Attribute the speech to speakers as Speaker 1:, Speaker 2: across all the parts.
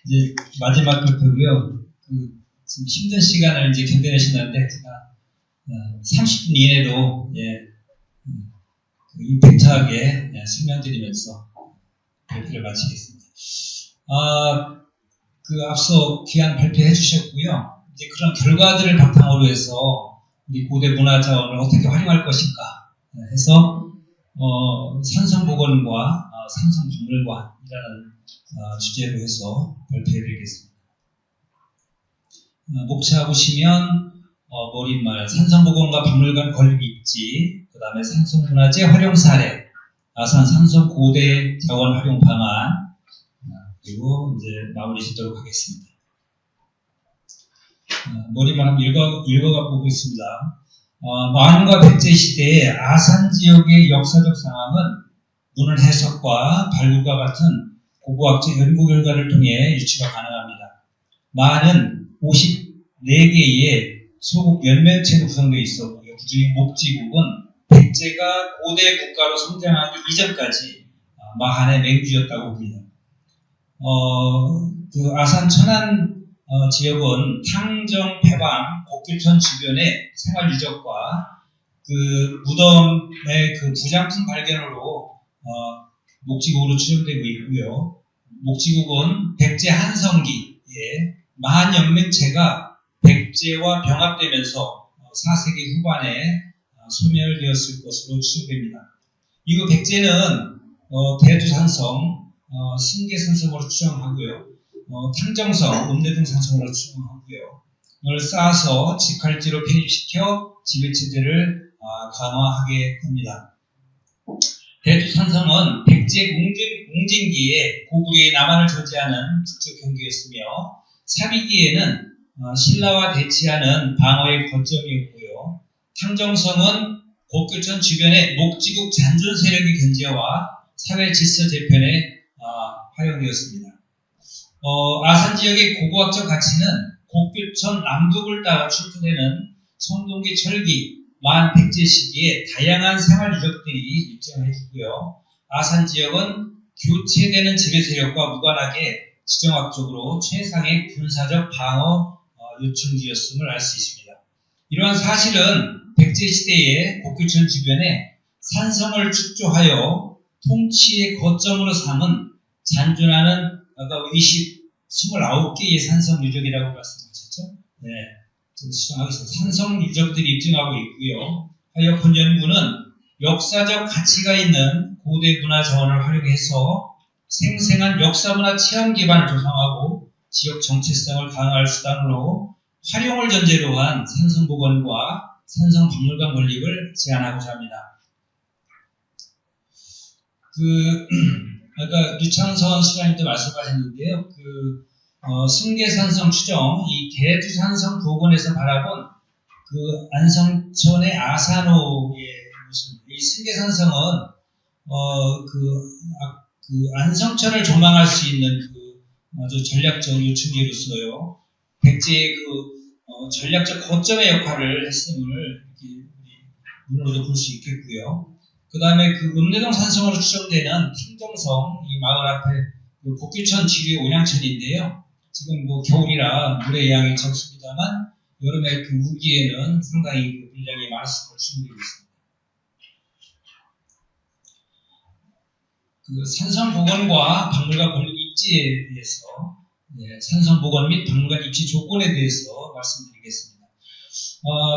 Speaker 1: 이제 마지막 발표고요. 지금 힘든 시간을 이제 견뎌내시는데 제가 30분 이내로 임팩트하게 설명드리면서 발표를 마치겠습니다. 앞서 귀한 발표해 주셨고요. 이제 그런 결과들을 바탕으로 해서 우리 고대 문화자원을 어떻게 활용할 것인가 해서 산성보건과 산성박물관이라는 주제로 해서 발표해 드리겠습니다. 목차 보시면 머릿말 산성보건과 박물관 건립 입지, 그 다음에 산성문화재 활용 사례, 아산 산성 고대 자원 활용 방안, 그리고 이제 마무리 짓도록 하겠습니다. 머릿말 한번 읽어가 보겠습니다. 만과 백제 시대의 아산 지역의 역사적 상황은 문헌 해석과 발굴과 같은 고고학적 연구 결과를 통해 유추가 가능합니다. 만은 54개의 소국 연맹체로 구성되어 있었고요. 그중에 목지국은 백제가 고대 국가로 성장하기 이전까지 마한의 맹주였다고 봅니다. 아산 천안 지역은 탕정, 패방, 곡교천 주변의 생활 유적과 무덤의 부장품 발견으로 목지국으로 추정되고 있고요. 목지국은 백제 한성기에 마한 연맹체가 백제와 병합되면서 4세기 후반에 소멸되었을 것으로 추정됩니다. 이후 백제는 대두산성, 승계산성으로 추정하고요. 탕정성, 읍내동 산성으로 추정하고요. 이걸 쌓아서 직할지로 편입시켜 지배체제를 강화하게 됩니다. 대두산성은 백제 웅진기에 고구려의 남한을 저지하는 북쪽 경계였으며 사비기에는 신라와 대치하는 방어의 거점이었고요. 탕정성은 곡교천 주변의 목지국 잔존 세력의 견제와 사회 질서 재편에 활용되었습니다. 아산 지역의 고고학적 가치는 곡교천 남북을 따라 출토되는 성동기 철기, 만 백제 시기에 다양한 생활 유적들이 입증해주고요. 아산 지역은 교체되는 지배 세력과 무관하게 지정학적으로 최상의 군사적 방어 요충지였음을 알 수 있습니다. 이러한 사실은 백제 시대의 곡교천 주변에 산성을 축조하여 통치의 거점으로 삼은 잔존하는 아까 29개의 산성 유적이라고 말씀하셨죠? 네. 산성 유적들이 입증하고 있고요. 하여 본 연구는 역사적 가치가 있는 고대 문화 자원을 활용해서 생생한 역사문화 체험 기반을 조성하고 지역 정체성을 강화할 수단으로 활용을 전제로 한 산성보건과 산성박물관 건립을 제안하고자 합니다. 아까 유창선 시장님도 말씀하셨는데요. 승계산성 추정, 이 대두산성 부근에서 바라본 안성천의 아산호의 모습, 이 승계산성은 안성천을 조망할 수 있는 아주 전략적 요충지로서요. 백제의 전략적 거점의 역할을 했음을 문으로도 볼 수 있겠고요. 그 다음에 읍내동 산성으로 추정되는 탕정성, 이 마을 앞에 곡교천 지류의 온양천인데요. 지금 겨울이라 물의 양이 적습니다만 여름에 우기에는 상당히 물량이 많았을 것으로 추정되고 있습니다. 산성보건과 박물관 건립 입지에 대해서 산성보건 및 박물관 입지 조건에 대해서 말씀드리겠습니다.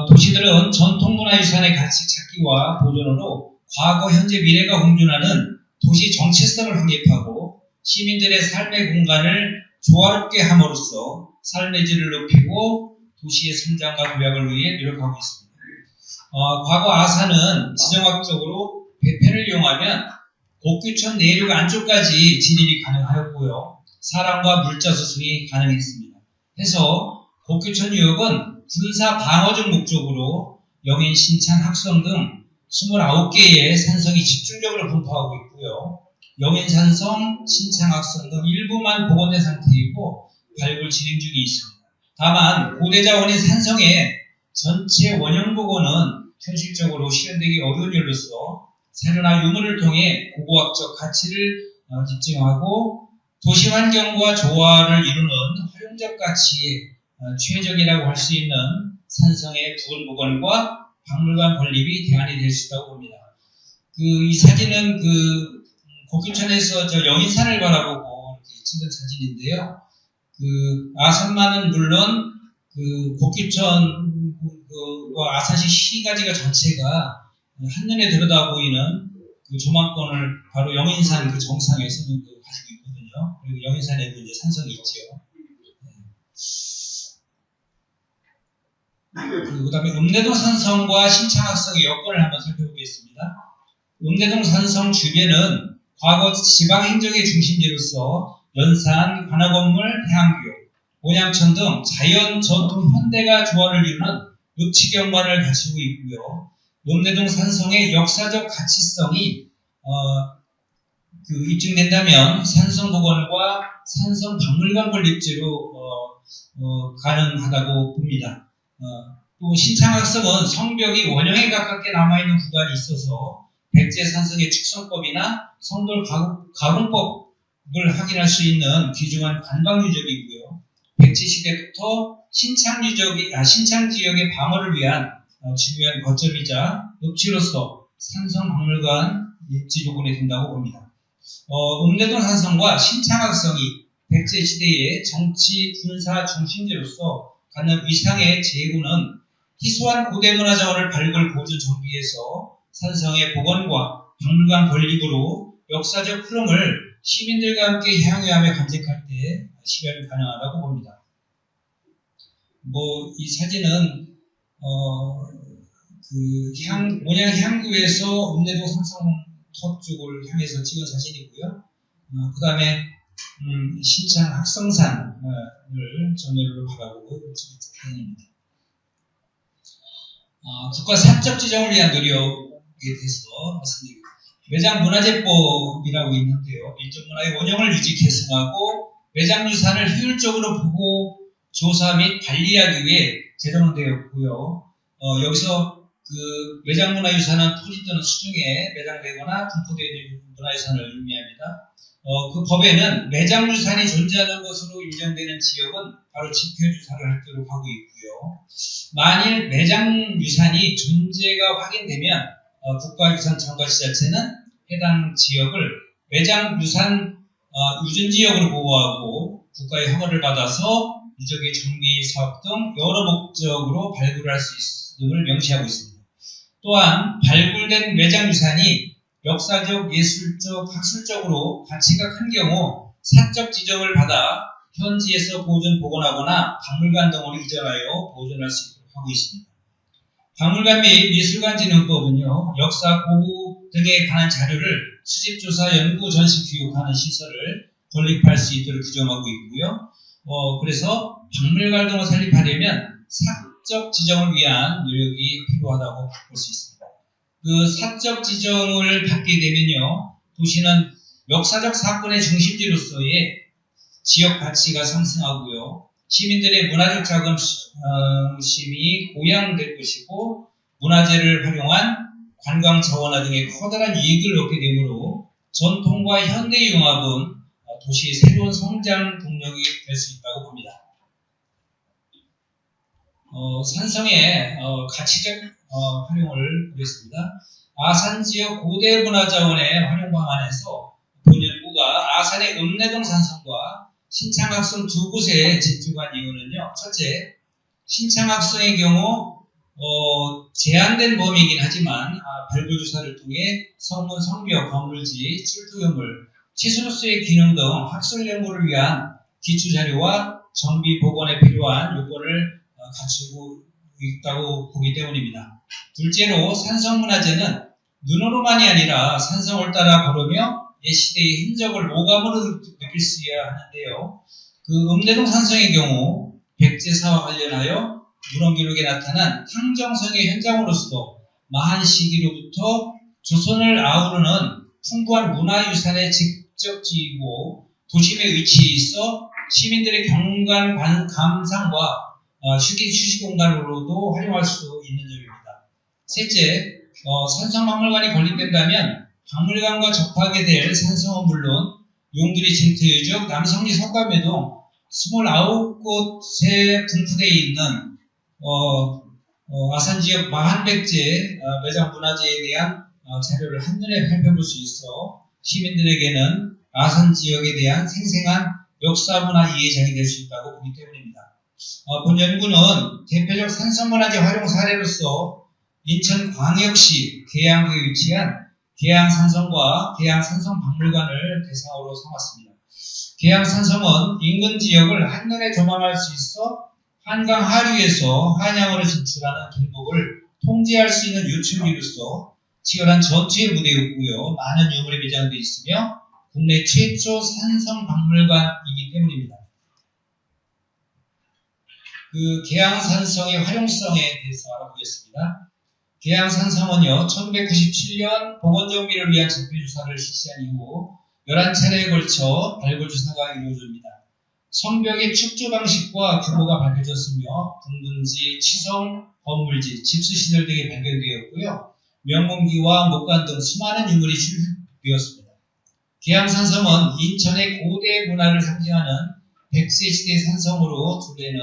Speaker 1: 도시들은 전통문화유산의 가치 찾기와 보존으로 과거, 현재, 미래가 공존하는 도시 정체성을 확립하고 시민들의 삶의 공간을 조화롭게 함으로써 삶의 질을 높이고 도시의 성장과 도약을 위해 노력하고 있습니다. 과거 아산은 지정학적으로 배편을 이용하면 곡교천 내륙 안쪽까지 진입이 가능하였고요. 사람과 물자 수송이 가능했습니다. 해서 곡교천 유역은 군사 방어적 목적으로 영인, 신창, 학성 등 29개의 산성이 집중적으로 분포하고 있고요. 영인산성, 신창학성 등 일부만 복원된 상태이고 발굴 진행 중에 있습니다. 다만 고대 자원인 산성의 전체 원형 복원은 현실적으로 실현되기 어려운 일로서 사료나 유물을 통해 고고학적 가치를 입증하고 도시 환경과 조화를 이루는 활용적 가치에 최적이라고 할 수 있는 산성의 부근보건과 박물관 건립이 대안이 될 수 있다고 봅니다. 이 사진은 곡교천에서 저 영인산을 바라보고 이렇게 찍은 사진인데요. 아산만은 물론 곡교천과 아산시 시가지가 전체가 한눈에 들여다 보이는 조망권을 바로 영인산 정상에서는 가지고 있거든요. 그리고 영인산에도 이제 산성이 있죠. 그 다음에 읍내동 산성과 신창학성의 여건을 한번 살펴보겠습니다. 읍내동 산성 주변은 과거 지방행정의 중심지로서 연산, 관아건물, 해안교육, 온양천 등 자연, 전통, 현대가 조화를 이루는 읍지경관을 갖추고 있고요. 읍내동 산성의 역사적 가치성이 입증된다면 산성복원과 산성박물관 건립제로 가능하다고 봅니다. 또 신창학성은 성벽이 원형에 가깝게 남아있는 구간이 있어서 백제산성의 축성법이나 성돌 가공법을 확인할 수 있는 귀중한 관광유적이고요. 백제시대부터 신창 지역의 방어를 위한 중요한 거점이자 읍지로서 산성박물관 입지 조건이 된다고 봅니다. 읍내동 산성과 신창학성이 백제시대의 정치, 군사 중심지로서 갖는 위상의 제구는 희소한 고대문화자원을 발굴 보존 정비해서 산성의 복원과 박물관 건립으로 역사적 흐름을 시민들과 함께 향유하며 감색할 때 실현이 가능하다고 봅니다. 이 사진은 온양 향구에서 읍내동 산성터 쪽을 향해서 찍은 사진이고요. 그 다음에 신창 학성산을 전면으로 바라보고 찍은 사진입니다. 국가 사적 지정을 위한 노력에 대해서 말씀드립니다. 매장문화재법이라고 있는데요. 민족문화의 원형을 유지 계승하고 매장유산을 효율적으로 보호, 조사 및 관리하기 위해 제정되었고요. 여기서 매장문화유산은 토지 또는 수중에 매장되거나 분포되어 있는 문화유산을 의미합니다. 그 법에는 매장유산이 존재하는 것으로 인정되는 지역은 바로 지표주사를 할 때로 하고 있고요. 만일 매장유산이 존재가 확인되면 국가유산청과지자체는 해당 지역을 매장유산 유전지역으로 보호하고 국가의 허가를 받아서 유적의 정비 사업 등 여러 목적으로 발굴할 수 있음을 명시하고 있습니다. 또한 발굴된 매장유산이 역사적, 예술적, 학술적으로 가치가 큰 경우 사적 지정을 받아 현지에서 보존, 복원하거나 박물관 등으로 이전하여 보존할 수 있도록 하고 있습니다. 박물관 및 미술관진흥법은요, 역사, 고고 등에 관한 자료를 수집, 조사, 연구, 전시, 교육하는 시설을 건립할 수 있도록 규정하고 있고요. 그래서 박물관 등을 설립하려면 사적 지정을 위한 노력이 필요하다고 볼 수 있습니다. 사적 지정을 받게 되면요, 도시는 역사적 사건의 중심지로서의 지역 가치가 상승하고요, 시민들의 문화적 자긍심이 고양될 것이고, 문화재를 활용한 관광 자원화 등의 커다란 이익을 얻게 되므로 전통과 현대 융합은 도시의 새로운 성장 동력이 될 수 있다고 봅니다. 산성의 가치적 활용을 보겠습니다. 아산 지역 고대 문화자원의 활용 방안에서 본 연구가 아산의 읍내동 산성과 신창학성 두 곳에 집중한 이유는요. 첫째, 신창학성의 경우 제한된 범위이긴 하지만 발굴조사를 통해 성문, 성벽, 건물지, 출토유물, 치수로서의 기능 등 학술 연구를 위한 기초자료와 정비 복원에 필요한 요건을 갖추고 있다고 보기 때문입니다. 둘째로 산성문화재는 눈으로만이 아니라 산성을 따라 걸으며 옛 시대의 흔적을 오감으로 느낄 수 있어야 하는데요. 읍내동 산성의 경우 백제사와 관련하여 문헌기록에 나타난 탕정성의 현장으로서 마한 시기로부터 조선을 아우르는 풍부한 문화유산의 직접지이고 도심의 위치에 있어 시민들의 경관, 감상과 휴식 공간으로도 활용할 수 있는 점입니다. 셋째, 산성박물관이 건립된다면 박물관과 접하게 될 산성은 물론 용두리 진트유적, 남성리 석가매동 29곳에 분포되어 있는 아산 지역 4100제 매장 문화재에 대한 자료를 한눈에 살펴볼 수 있어 시민들에게는 아산 지역에 대한 생생한 역사문화 이해장이 될 수 있다고 보기 때문입니다. 본 연구는 대표적 산성문화재 활용 사례로서 인천광역시 계양구에 위치한 계양산성과 계양산성박물관을 대상으로 삼았습니다. 계양산성은 인근 지역을 한눈에 조망할 수 있어 한강 하류에서 한양으로 진출하는 길목을 통제할 수 있는 요충지로서 치열한 전투의 무대였고요. 많은 유물이 매장되어 있으며 국내 최초 산성박물관이기 때문입니다. 그 계양산성의 활용성에 대해서 알아보겠습니다. 계양산성은요, 1997년 보건정비를 위한 적폐조사를 실시한 이후 11차례에 걸쳐 발굴조사가 이루어집니다. 성벽의 축조 방식과 규모가 밝혀졌으며 분분지, 치성, 건물지, 집수시설 등이 발견되었고요. 명문기와 목관 등 수많은 유물이 출土되었습니다. 계양산성은 인천의 고대 문화를 상징하는 100세 시대 산성으로 둘레는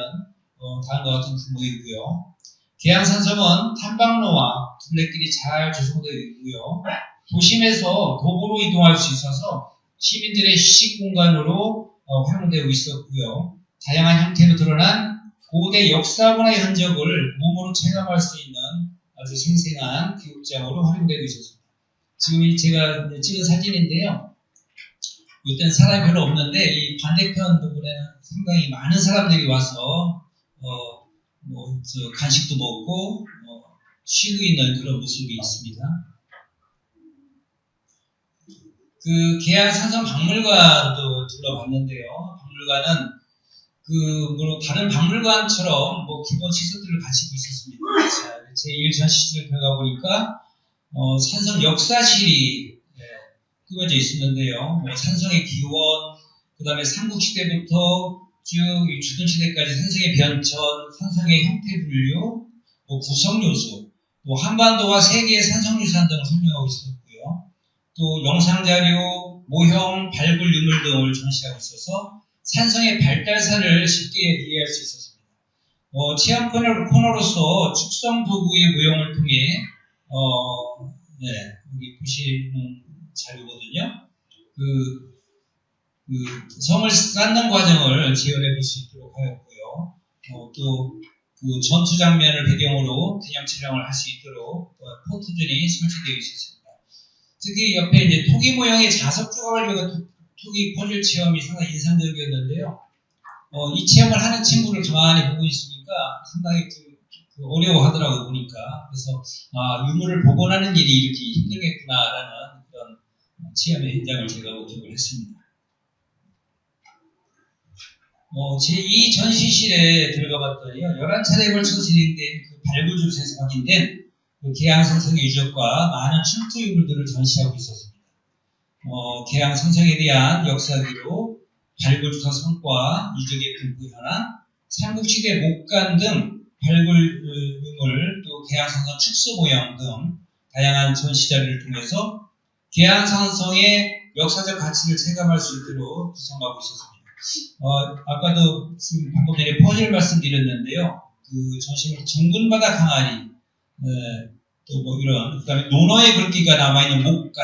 Speaker 1: 다음과 같은 규모이고요. 계양산성은 탐방로와 둘레길이 잘 조성되어 있고요. 도심에서 도보로 이동할 수 있어서 시민들의 휴식 공간으로 활용되고 있었고요. 다양한 형태로 드러난 고대 역사문화의 흔적을 몸으로 체감할 수 있는 아주 생생한 기록장으로 활용되고 있었습니다. 지금 제가 찍은 사진인데요. 이때는 사람이 별로 없는데 이 반대편 부분에는 상당히 많은 사람들이 와서 간식도 먹고 쉬고 있는 그런 모습이 있습니다. 그 계양산성 박물관도 둘러봤는데요. 박물관은 다른 박물관처럼 기본 시설들을 갖추고 있었습니다. 제1전시실을 들어가 보니까 산성 역사실이 꾸며져 있었는데요. 산성의 기원, 그 다음에 삼국시대부터 쭉 주둔시대까지 산성의 변천, 산성의 형태 분류, 구성요소, 한반도와 세계의 산성유산 등을 설명하고 있었고요. 또 영상자료, 모형, 발굴 유물 등을 전시하고 있어서 산성의 발달사를 쉽게 이해할 수 있었습니다. 체험 코너로서 축성 도구의 모형을 통해 여기 보시는 자료거든요. 성을 쌓는 과정을 재현해 볼 수 있도록 하였고요. 또 그 전투 장면을 배경으로 기념 촬영을 할 수 있도록 포토존이 설치되어 있었습니다. 특히 옆에 이제 토기 모형의 자석 조각을 이용한 토기 퍼즐 체험이 상당히 인상적이었는데요. 이 체험을 하는 친구를 가만히 보고 있으니까 상당히 어려워하더라고요, 보니까. 그래서 유물을 복원하는 일이 이렇게 힘들겠구나라는 그런 체험의 현장을 제가 목격을 했습니다. 제2 전시실에 들어가 봤더니요, 11차례에 걸쳐 진행된 그 발굴조사에서 확인된 그 계양산성의 유적과 많은 출토 유물들을 전시하고 있었습니다. 계양산성에 대한 역사기록, 발굴조사 성과, 유적의 분포 현황, 삼국시대 목관 등 발굴 유물, 또 계양산성 축소 모형 등 다양한 전시 자료를 통해서 계양산성의 역사적 가치를 체감할 수 있도록 구성하고 있었습니다. 아까도 지금 방금 전에 퍼즐 말씀드렸는데요. 그 전시물 정근바닥 항아리, 또 이런, 그 다음에 논어의 글귀가 남아있는 목관,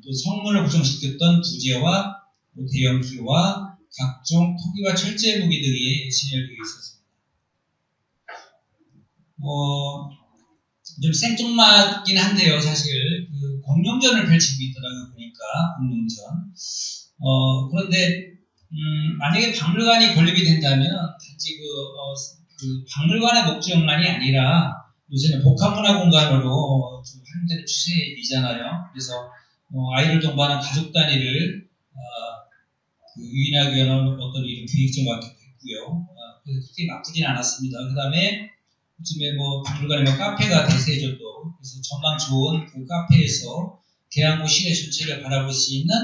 Speaker 1: 또 성문을 구성시켰던 부재와 대형 기와 각종 토기와 철제 무기 등이 진열되어 있었습니다. 좀 생뚱맞긴 한데요, 사실. 그 공룡전을 펼치고 있더라고요, 보니까, 공룡전. 그런데, 만약에 박물관이 건립이 된다면, 단지 그 박물관의 목적만이 아니라, 요새는 복합문화 공간으로 좀 활용되는 추세이잖아요. 그래서, 아이를 동반한 가족 단위를, 유인하기 위한 어떤 이런 계획적 같기도 했고요. 그래서 그렇게 나쁘진 않았습니다. 그 다음에, 요즘에 박물관에 카페가 대세죠 또. 그래서 전망 좋은 그 카페에서 계양구 시내 전체를 바라볼 수 있는,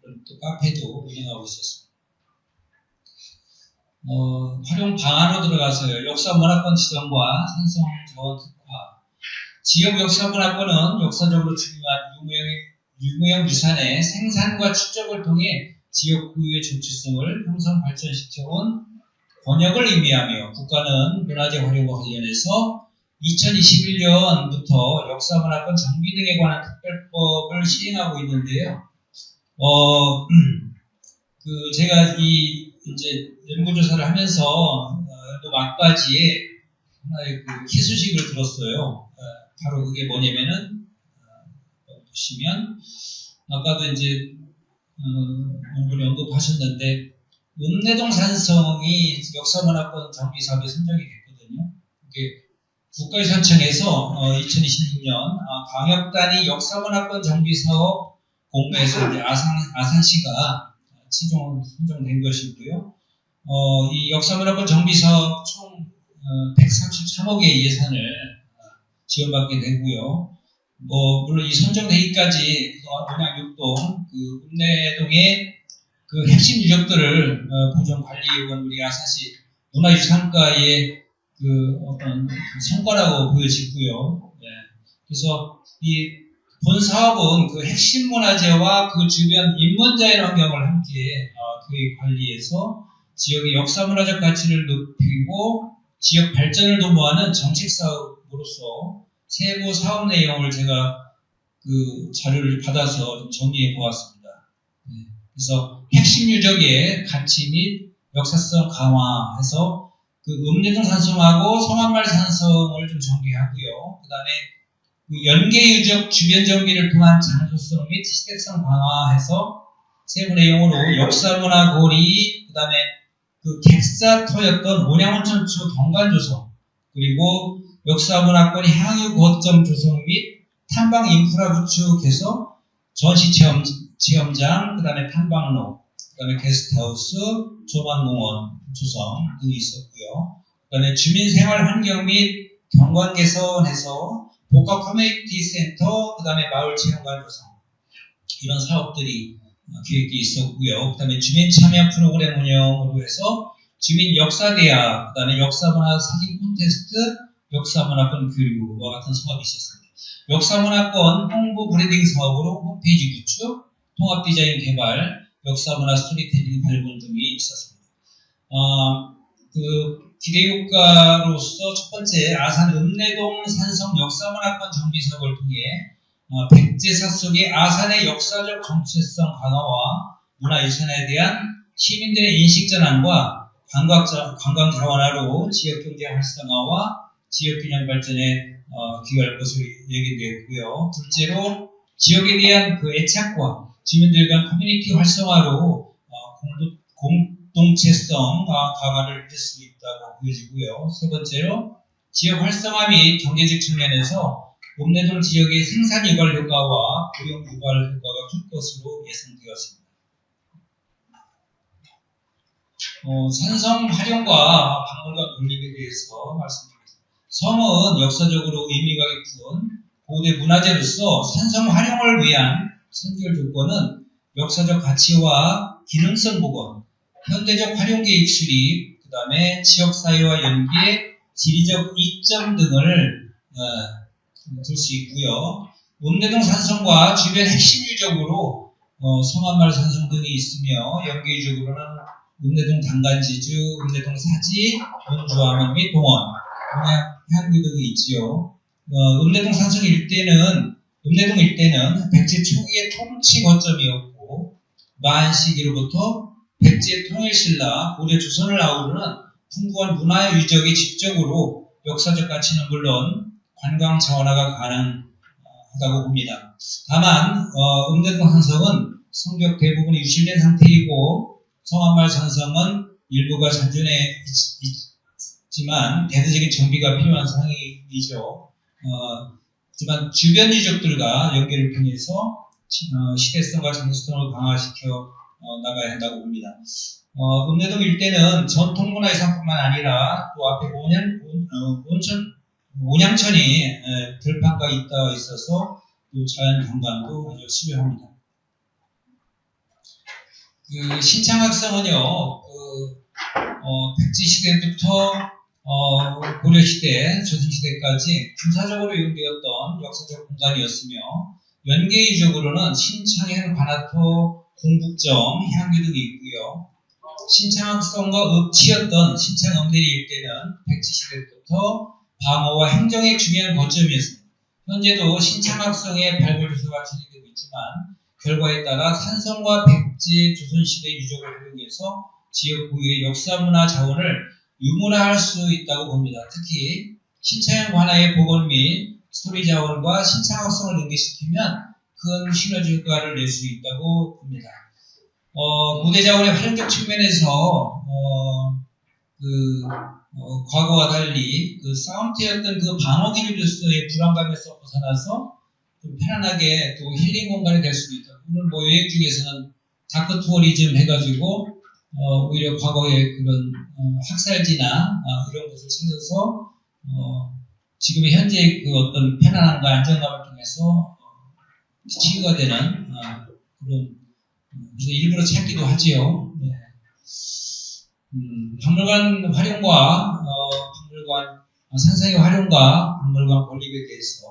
Speaker 1: 그런 또 카페도 운영하고 있었습니다. 활용 방안으로 들어가서요. 역사문화권 지정과 산성 자원 특화. 지역 역사문화권은 역사적으로 중요한 유무형 유산의 생산과 축적을 통해 지역 고유의 정체성을 형성 발전시켜온 권역을 의미하며 국가는 문화재 활용과 관련해서 2021년부터 역사문화권 정비 등에 관한 특별법을 시행하고 있는데요. 제가 이제 연구조사를 하면서 또 막바지에 하나의 희소식을 들었어요. 바로 그게 뭐냐면은, 보시면, 아까도 이제, 분이 언급하셨는데, 읍내동 산성이 역사문화권 정비 사업에 선정이 됐거든요. 이게 국가유산청에서 2026년 광역단위 역사문화권 정비 사업 공모에서 이제 아산시가 선정된 것이고요. 이 역사문화권 정비 사업 총 133억의 예산을 지원받게 되고요. 물론 이 선정되기까지 그동안 용양 6동, 읍내동의 핵심 유적들을 보존 관리해온 우리 아산시 문화유산과의 어떤 성과라고 보여지고요. 네. 그래서 이 본 사업은 핵심 문화재와 그 주변 인문자연 환경을 함께 관리해서 지역의 역사문화적 가치를 높이고 지역 발전을 도모하는 정책 사업으로서 세부 사업 내용을 제가 자료를 받아서 정리해 보았습니다. 네. 그래서 핵심 유적의 가치 및 역사성 강화해서 읍내동 산성하고 성안말 산성을 좀 정비하고요. 그 다음에 연계 유적 주변 정비를 통한 장소성 및 시대성 강화해서 세부 내용으로 역사문화 고리, 그 다음에 객사터였던 온양온천초 경관 조성, 그리고 역사문화권 향유 거점 조성 및 탐방 인프라 구축해서 전시 체험장, 그 다음에 탐방로, 그 다음에 게스트하우스, 조망공원 조성 등이 있었고요. 그 다음에 주민생활 환경 및 경관 개선해서 복합 커뮤니티 센터, 그 다음에 마을 체험관 조성, 이런 사업들이 계획이 있었고요. 그 다음에 주민 참여 프로그램 운영으로 해서 주민 역사대학, 그 다음에 역사문화 사진 콘테스트, 역사문화권 교류와 같은 사업이 있었습니다. 역사문화권 홍보 브랜딩 사업으로 홈페이지 구축, 통합 디자인 개발, 역사문화 스토리텔링 발굴 등이 있었습니다. 기대효과로서 첫 번째, 아산 읍내동 산성 역사문화권 정비 사업을 통해 백제사 속의 아산의 역사적 정체성 강화와 문화유산에 대한 시민들의 인식 전환과 관광 자원화로 지역경제 활성화와 지역균형 발전에 기여할 것으로 얘기되었고요. 둘째로, 지역에 대한 애착과 주민들 간 커뮤니티 활성화로 공동체성 강화를 할 수 있다고 보여지고요. 세 번째로, 지역 활성화 및 경제적 측면에서 읍내동 지역의 생산 유발 효과와 고용 유발 효과가 클 것으로 예상되었습니다. 산성 활용과 박물관 건립에 대해서 말씀드리겠습니다. 성은 역사적으로 의미가 깊은 고대 문화재로서 산성 활용을 위한 선결 조건은 역사적 가치와 기능성 복원, 현대적 활용 계획 수립, 그 다음에 지역사회와 연계, 지리적 이점 등을 들 수 있고요. 읍내동 산성과 주변 핵심 유적으로 성안말 산성 등이 있으며, 연계 유적으로는 읍내동 단간지주, 읍내동 사지, 원주암원 및 동원, 향교 등이 있지요. 읍내동 산성 일대는 읍내동 일대는 백제 초기의 통치 거점이었고, 만 시기로부터 백제 통일신라, 고려 조선을 아우르는 풍부한 문화 유적이 지적으로 역사적 가치는 물론 관광 자원화가 가능하다고 봅니다. 다만 읍내동 산성은 성벽 대부분이 유실된 상태이고 성안말 산성은 일부가 잔존해 있지만 대대적인 정비가 필요한 상황이죠. 하지만 주변 유적들과 연계를 통해서 시대성과 장소성을 강화시켜 나가야 한다고 봅니다. 읍내동 일대는 전통문화유산뿐만 아니라 또 앞에 온양천이 들판과 있다 있어서 또 자연경관도 아주 수려합니다. 신창학성은요, 백제시대부터 고려시대, 조선시대까지 군사적으로 이용되었던 역사적 공간이었으며, 연계의적으로는 신창현, 관아토, 공북점, 향교 등이 있고요. 신창학성과 읍치였던 신창읍내리 일대는 백제시대부터 방어와 행정의 중요한 거점이었습니다. 현재도 신창학성의 발굴조사가 진행되고 있지만 결과에 따라 산성과 백제 조선시대 유적을 활용해서 지역 고유의 역사문화 자원을 유문화할 수 있다고 봅니다. 특히 신창현 관아의 복원 및 스토리 자원과 신창학성을 연계시키면 큰 시너지 효과를 낼 수 있다고 봅니다. 무대 자원의 활용적 측면에서 과거와 달리 싸움터였던 방어기류로서의 불안감에서 벗어나서 좀 편안하게 또 힐링 공간이 될 수도 있다. 오늘 여행 중에서는 다크 투어리즘 해가지고 오히려 과거의 그런 학살지나 이런 것을 찾아서 지금의 현재의 어떤 편안함과 안정감을 통해서 치유가 되는 그런 그래서 일부러 찾기도 하지요. 네. 박물관 활용과 산성의 활용과 박물관 건립에 대해서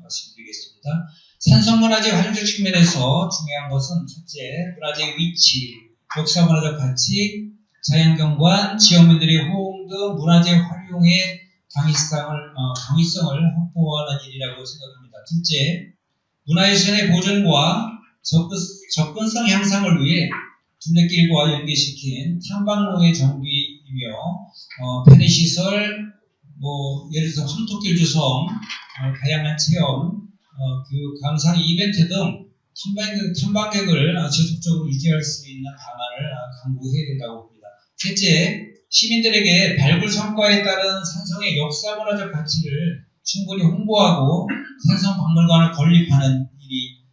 Speaker 1: 말씀드리겠습니다. 산성문화재 활용적 측면에서 중요한 것은 첫째, 문화재의 위치, 역사문화적 가치, 자연경관, 지역민들의 호응 등 문화재 활용의 당위성을 확보하는 일이라고 생각합니다. 둘째, 문화유산의 보존과 접근성 향상을 위해 둘레길과 연계시킨 탐방로의 정비이며 편의시설, 예를 들어서 황토길 조성, 다양한 체험, 교육, 강사, 이벤트 등 탐방객을 지속적으로 유지할 수 있는 방안을 강구해야 된다고 봅니다. 셋째, 시민들에게 발굴 성과에 따른 산성의 역사문화적 가치를 충분히 홍보하고 산성박물관을 건립하는 일이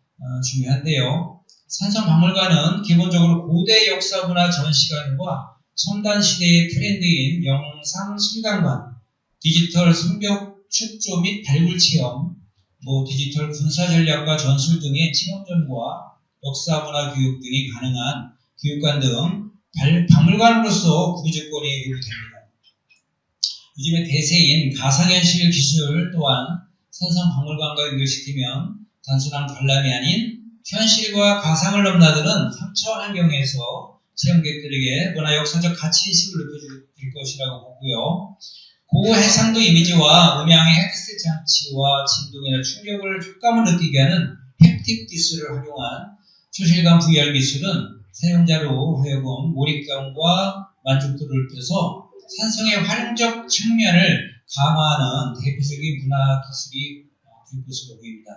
Speaker 1: 중요한데요. 산성박물관은 기본적으로 고대 역사문화 전시관과 첨단 시대의 트렌드인 영상 실감관, 디지털 성벽 축조 및 발굴 체험, 디지털 군사 전략과 전술 등의 체험전과 역사문화 교육 등이 가능한 교육관 등 박물관으로서 구조권이 요구됩니다. 요즘의 대세인 가상현실 기술 또한 산성박물관과 연결시키면 단순한 관람이 아닌 현실과 가상을 넘나드는 3차원 환경에서 체험객들에게 문화 역사적 가치인식을 높여줄 것이라고 보고요. 고해상도 이미지와 음향의 헤드셋 장치와 진동이나 충격을 촉감을 느끼게 하는 햅틱 기술을 활용한 초실감 VR 기술은 사용자로 하여금 몰입감과 만족도를 높여서 산성의 활용적 측면을 강화하는 대표적인 문화 기술이 될 것으로 보입니다.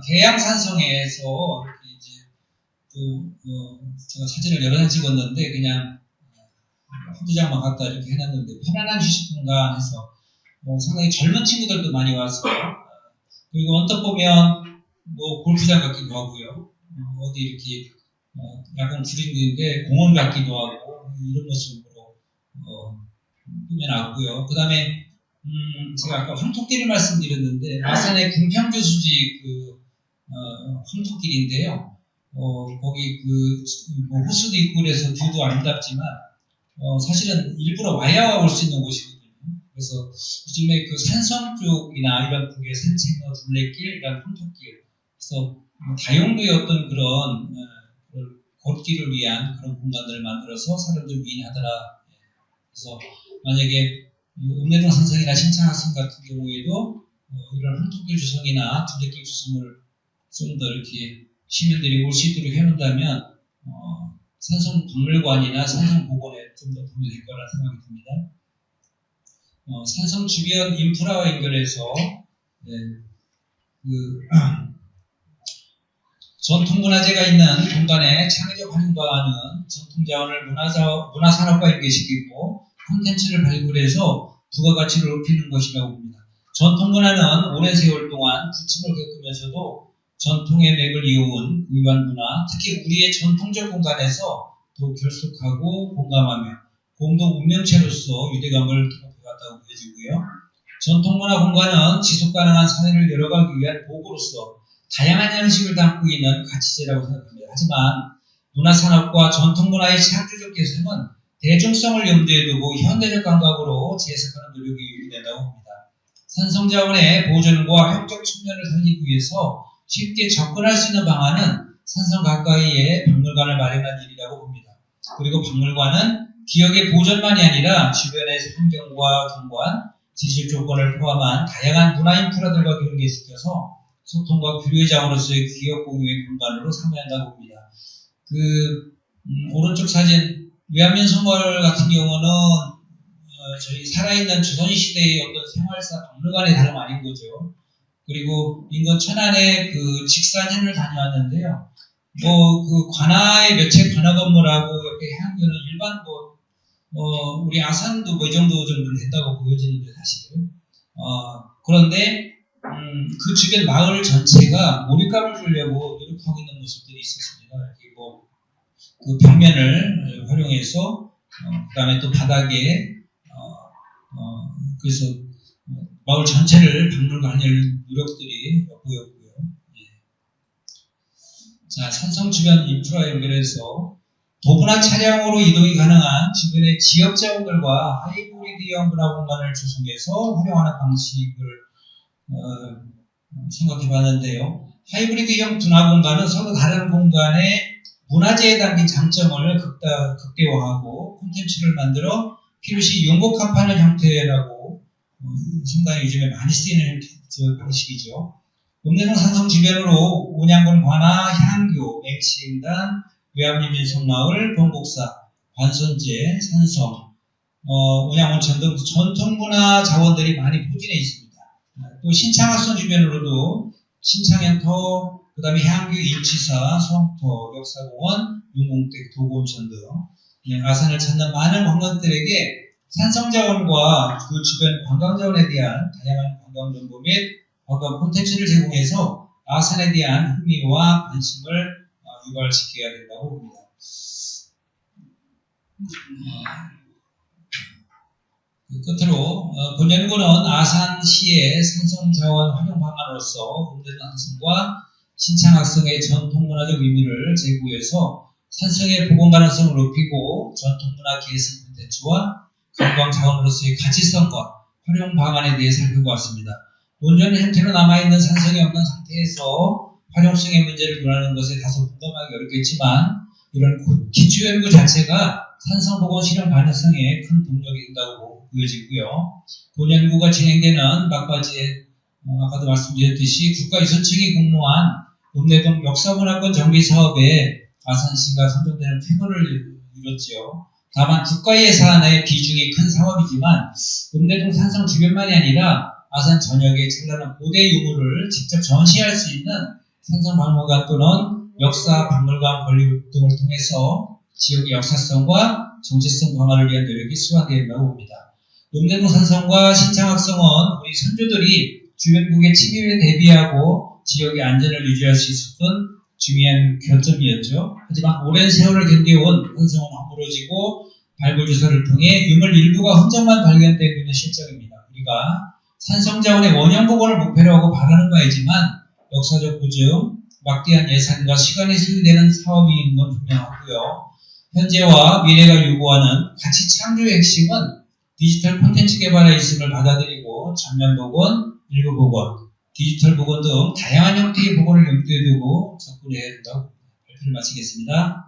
Speaker 1: 계양산성에서 제가 사진을 여러 장 찍었는데 그냥 한두 장만 갖다 이렇게 해놨는데 편안한 휴식 공간에서 상당히 젊은 친구들도 많이 와서 그리고 언뜻 보면 골프장 같기도 하고요. 어디 이렇게 약간 구린인데 공원 같기도 하고 이런 모습으로 꾸며놨고요. 그 다음에 제가 아까 황토길을 말씀드렸는데 마산의 궁평교수지 황토길인데요. 거기 호수도 있고 그래서 뷰도 아름답지만 사실은 일부러 와야 올 수 있는 곳이거든요. 그래서 요즘에 산성 쪽이나 이런 쪽의 산책로, 둘레길, 이런 황토길, 그래서 다용도의 어떤 그런 걷기를 위한 그런 공간들을 만들어서 사람들 유인하더라. 그래서 만약에 읍내동 산성이나 신창학성 같은 경우에도 이런 황토길 조성이나 둘레길 조성을 좀 더 이렇게 시민들이 올 수 있도록 해놓는다면 산성 박물관이나 산성 복원에 좀 더 도움이 될 거라 생각이 듭니다. 산성 주변 인프라와 연결해서 전통문화재가 있는 공간에 창의적 활용과는 전통자원을 문화산업과 연계시키고 콘텐츠를 발굴해서 부가가치를 높이는 것이라고 봅니다. 전통문화는 오랜 세월 동안 부침을 겪으면서도 전통의 맥을 이어온 위반 문화, 특히 우리의 전통적 공간에서 더 결속하고 공감하며 공동 운명체로서 유대감을 기록해왔다고 보여지고요. 전통문화 공간은 지속가능한 사회를 열어가기 위한 도구로서 다양한 양식을 담고 있는 가치재라고 생각합니다. 하지만 문화산업과 전통문화의 창조적 개성은 대중성을 염두에 두고 현대적 감각으로 재해석하는 노력이 요구된다고 봅니다. 산성자원의 보존과 획적 측면을 살리기 위해서 쉽게 접근할 수 있는 방안은 산성 가까이에 박물관을 마련한 일이라고 봅니다. 그리고 박물관은 기억의 보존만이 아니라 주변의 환경과 경관, 지식 조건을 포함한 다양한 문화 인프라들과 연계시켜서 소통과 교류의 장으로서의 기억 공유의 공간으로 삼아야 봅니다. 오른쪽 사진, 외암면성월 같은 경우는 저희 살아있는 조선시대의 어떤 생활사 박물관의 다름 아닌 거죠. 그리고 인근 천안에 직산현을 다녀왔는데요. 관아의 몇채 관아 건물하고 옆에 해안교는 일반 우리 아산도 이 정도 된다고 보여지는데 사실. 그런데 그 주변 마을 전체가 몰입감을 주려고 노력하고 있는 모습들이 있었습니다. 이렇게 그 벽면을 활용해서 그다음에 또 바닥에 그래서 마을 전체를 박물관하려는 노력들이 보였고요. 예. 자, 산성 주변 인프라 연결해서 도분화 차량으로 이동이 가능한 주변의 지역 자원들과 하이브리드형 문화 공간을 조성해서 활용하는 방식을 생각해 봤는데요. 하이브리드형 문화 공간은 서로 다른 공간에 문화재에 담긴 장점을 극대화하고 콘텐츠를 만들어 필요시 융복합하는 형태라고 상당히 요즘에 많이 쓰이는 방식이죠. 읍내동 산성 주변으로 온양군 관아, 향교, 맹치인단, 외암리민속마을, bon복사, 관선제, 산성, 온양온천 등 전통문화 자원들이 많이 포진해 있습니다. 또 신창학선 주변으로도 신창현터, 그 다음에 향교, 일치사, 성터, 역사공원, 용궁댁, 도고온천 등 아산을 찾는 많은 관광들에게 산성자원과 그 주변 관광자원에 대한 다양한 관광정보 및 관광 콘텐츠를 제공해서 아산에 대한 흥미와 관심을 유발시켜야 된다고 봅니다. 끝으로 본 연구는 아산시의 산성자원 활용 방안으로서 읍내동 산성과 신창학성의 전통문화적 의미를 제고해서 산성의 보건 가능성을 높이고 전통문화 계승 콘텐츠와 관광 자원으로서의 가치성과 활용 방안에 대해 살펴보았습니다. 온전한 형태로 남아있는 산성이 없는 상태에서 활용성의 문제를 논하는 것에 다소 공감하기 어렵겠지만 이런 기초연구 자체가 산성 보건 실현 가능성에 큰 동력이 된다고 보여지고요. 본 연구가 진행되는 막바지에 아까도 말씀드렸듯이 국가유선청이 공모한 읍내동 역사문화권 정비 사업에 아산시가 선정되는 쾌거를 이뤘죠. 다만 국가 예산의 비중이 큰 사업이지만 읍내동 산성 주변만이 아니라 아산 전역의 찬란한 고대 유물을 직접 전시할 수 있는 산성박물관 또는 역사 박물관 건립 등을 통해서 지역의 역사성과 정체성 강화를 위한 노력이 수반되어야 된다고 봅니다. 읍내동 산성과 신창학성은 우리 선조들이 주변국의 침입에 대비하고 지역의 안전을 유지할 수 있었던 중요한 결점이었죠. 하지만 오랜 세월을 견뎌온 산성은 허물어지고 발굴조사를 통해 유물 일부가 흔적만 발견되고 있는 실정입니다. 우리가 산성자원의 원형 복원을 목표로 하고 바라는 바이지만 역사적 보증, 막대한 예산과 시간이 소요되는 사업인 건 분명하고요. 현재와 미래가 요구하는 가치 창조의 핵심은 디지털 콘텐츠 개발에 있음을 받아들이고 전면 복원, 일부 복원, 디지털 복원 등 다양한 형태의 복원을 염두에 두고 접근해야 된다고 발표를 마치겠습니다.